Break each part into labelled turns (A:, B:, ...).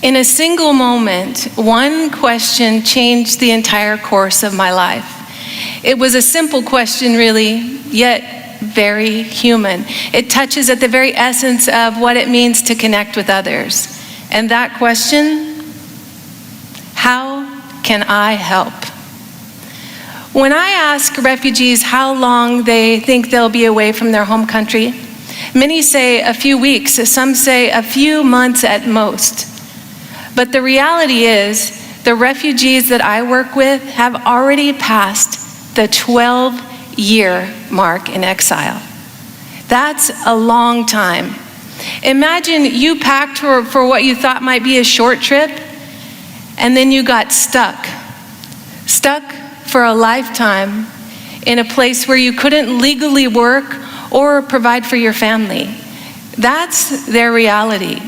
A: In a single moment, one question changed the entire course of my life. It was a simple question, really, yet very human. It touches at the very essence of what it means to connect with others. And that question, how can I help? When I ask refugees how long they think they'll be away from their home country, many say a few weeks, some say a few months at most. But the reality is, the refugees that I work with have already passed the 12-year mark in exile. That's a long time. Imagine you packed for what you thought might be a short trip, and then you got stuck for a lifetime in a place where you couldn't legally work or provide for your family. That's their reality.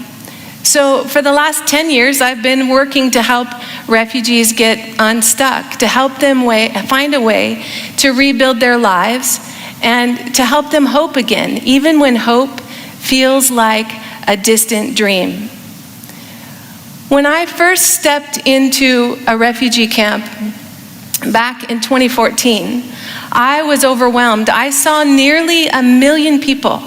A: So for the last 10 years, I've been working to help refugees get unstuck, to help them find a way to rebuild their lives and to help them hope again, even when hope feels like a distant dream. When I first stepped into a refugee camp back in 2014, I was overwhelmed. I saw nearly 1 million people,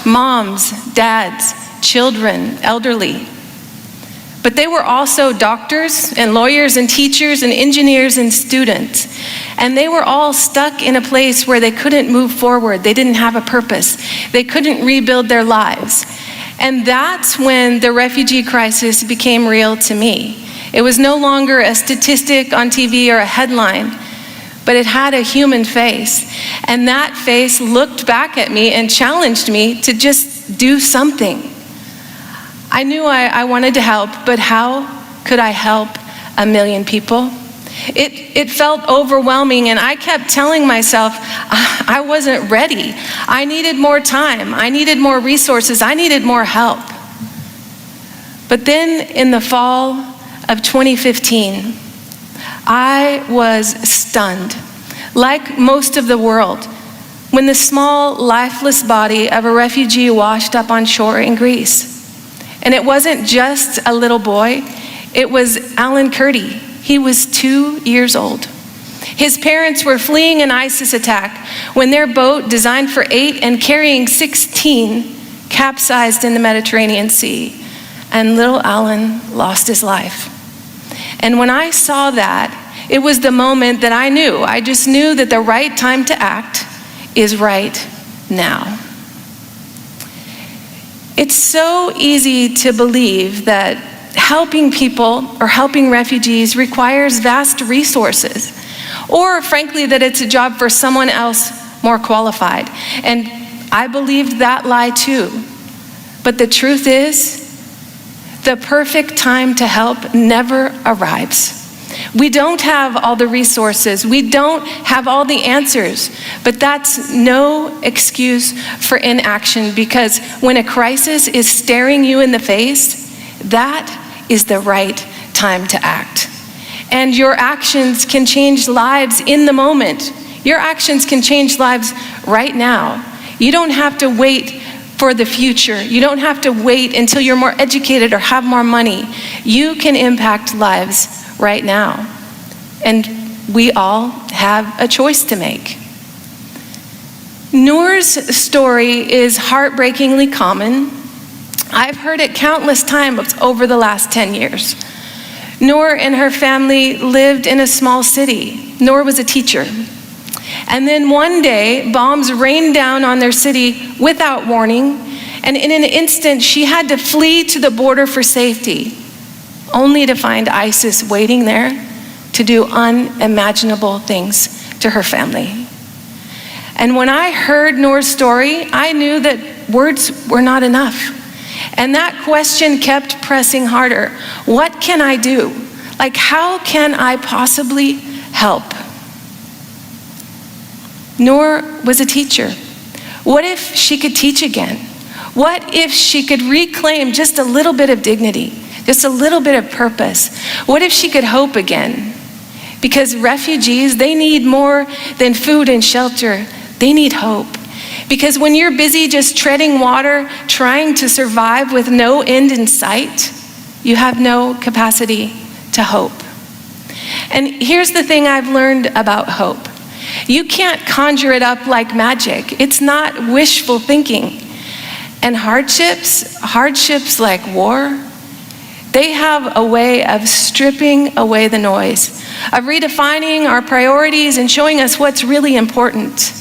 A: moms, dads, children, elderly. But they were also doctors and lawyers and teachers and engineers and students. And they were all stuck in a place where they couldn't move forward. They didn't have a purpose. They couldn't rebuild their lives. And that's when the refugee crisis became real to me. It was no longer a statistic on TV or a headline, but it had a human face. And that face looked back at me and challenged me to just do something. I knew I wanted to help, but how could I help 1 million people? It felt overwhelming, and I kept telling myself I wasn't ready. I needed more time. I needed more resources. I needed more help. But then in the fall of 2015, I was stunned, like most of the world, when the small, lifeless body of a refugee washed up on shore in Greece. And it wasn't just a little boy, it was Alan Kurdi. He was 2 years old. His parents were fleeing an ISIS attack when their boat, designed for 8 and carrying 16, capsized in the Mediterranean Sea, and little Alan lost his life. And when I saw that, it was the moment that I just knew that the right time to act is right now. It's so easy to believe that helping people or helping refugees requires vast resources, or frankly, that it's a job for someone else more qualified. And I believed that lie too. But the truth is, the perfect time to help never arrives. We don't have all the resources. We don't have all the answers. But that's no excuse for inaction, because when a crisis is staring you in the face, that is the right time to act. And your actions can change lives in the moment. Your actions can change lives right now. You don't have to wait for the future. You don't have to wait until you're more educated or have more money. You can impact lives right now. And we all have a choice to make. Noor's story is heartbreakingly common. I've heard it countless times over the last 10 years. Noor and her family lived in a small city. Noor was a teacher. And then one day, bombs rained down on their city without warning, and in an instant, she had to flee to the border for safety, only to find ISIS waiting there to do unimaginable things to her family. And when I heard Noor's story, I knew that words were not enough. And that question kept pressing harder. What can I do? Like, how can I possibly help? Noor was a teacher. What if she could teach again? What if she could reclaim just a little bit of dignity, just a little bit of purpose? What if she could hope again? Because refugees, they need more than food and shelter. They need hope. Because when you're busy just treading water, trying to survive with no end in sight, you have no capacity to hope. And here's the thing I've learned about hope. You can't conjure it up like magic. It's not wishful thinking. And hardships like war, they have a way of stripping away the noise, of redefining our priorities and showing us what's really important.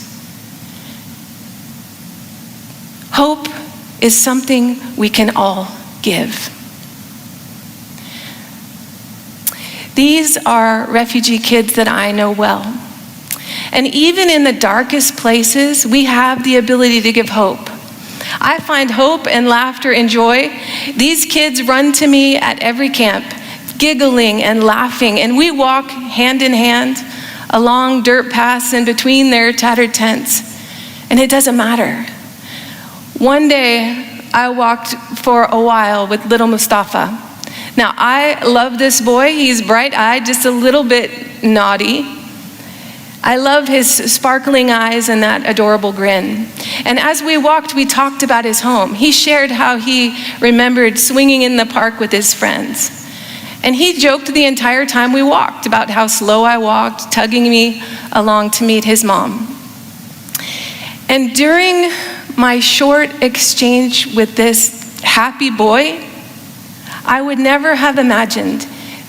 A: Hope is something we can all give. These are refugee kids that I know well. And even in the darkest places, we have the ability to give hope. I find hope and laughter and joy. These kids run to me at every camp, giggling and laughing, and we walk hand in hand along dirt paths in between their tattered tents. And it doesn't matter. One day, I walked for a while with little Mustafa. Now, I love this boy. He's bright-eyed, just a little bit naughty. I love his sparkling eyes and that adorable grin. And as we walked, we talked about his home. He shared how he remembered swinging in the park with his friends. And he joked the entire time we walked about how slow I walked, tugging me along to meet his mom. And during my short exchange with this happy boy, I would never have imagined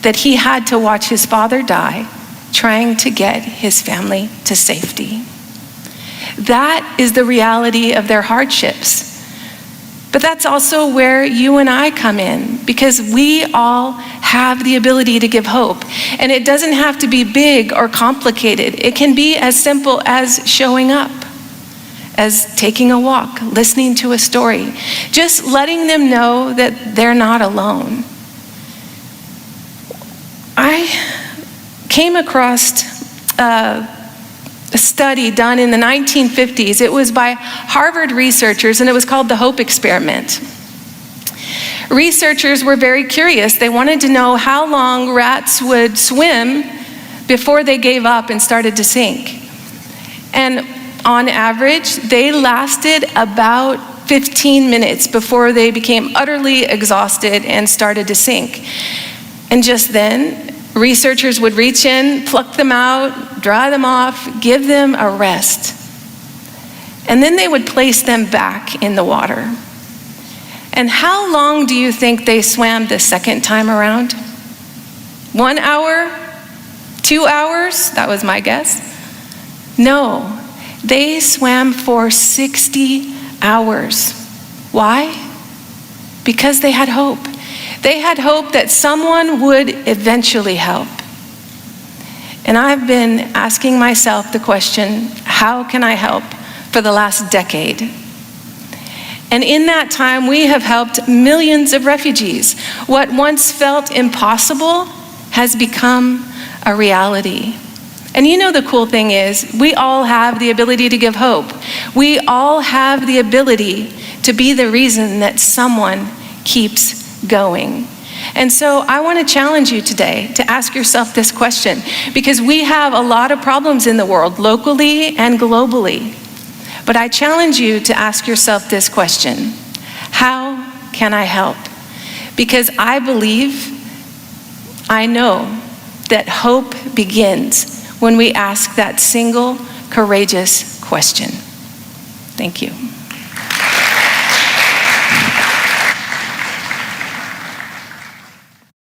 A: that he had to watch his father die trying to get his family to safety. That is the reality of their hardships. But that's also where you and I come in, because we all have the ability to give hope. And it doesn't have to be big or complicated. It can be as simple as showing up, as taking a walk, listening to a story, just letting them know that they're not alone. I came across a study done in the 1950s. It was by Harvard researchers, and it was called the Hope Experiment. Researchers were very curious. They wanted to know how long rats would swim before they gave up and started to sink. And on average, they lasted about 15 minutes before they became utterly exhausted and started to sink. And just then, researchers would reach in, pluck them out, dry them off, give them a rest. And then they would place them back in the water. And how long do you think they swam the second time around? 1 hour? 2 hours? That was my guess. No, they swam for 60 hours. Why? Because they had hope. They had hope that someone would eventually help. And I've been asking myself the question, how can I help, for the last decade? And in that time, we have helped millions of refugees. What once felt impossible has become a reality. And you know the cool thing is, we all have the ability to give hope. We all have the ability to be the reason that someone keeps going. And so I want to challenge you today to ask yourself this question, because we have a lot of problems in the world, locally and globally. But I challenge you to ask yourself this question: how can I help? Because I know that hope begins when we ask that single courageous question. Thank you.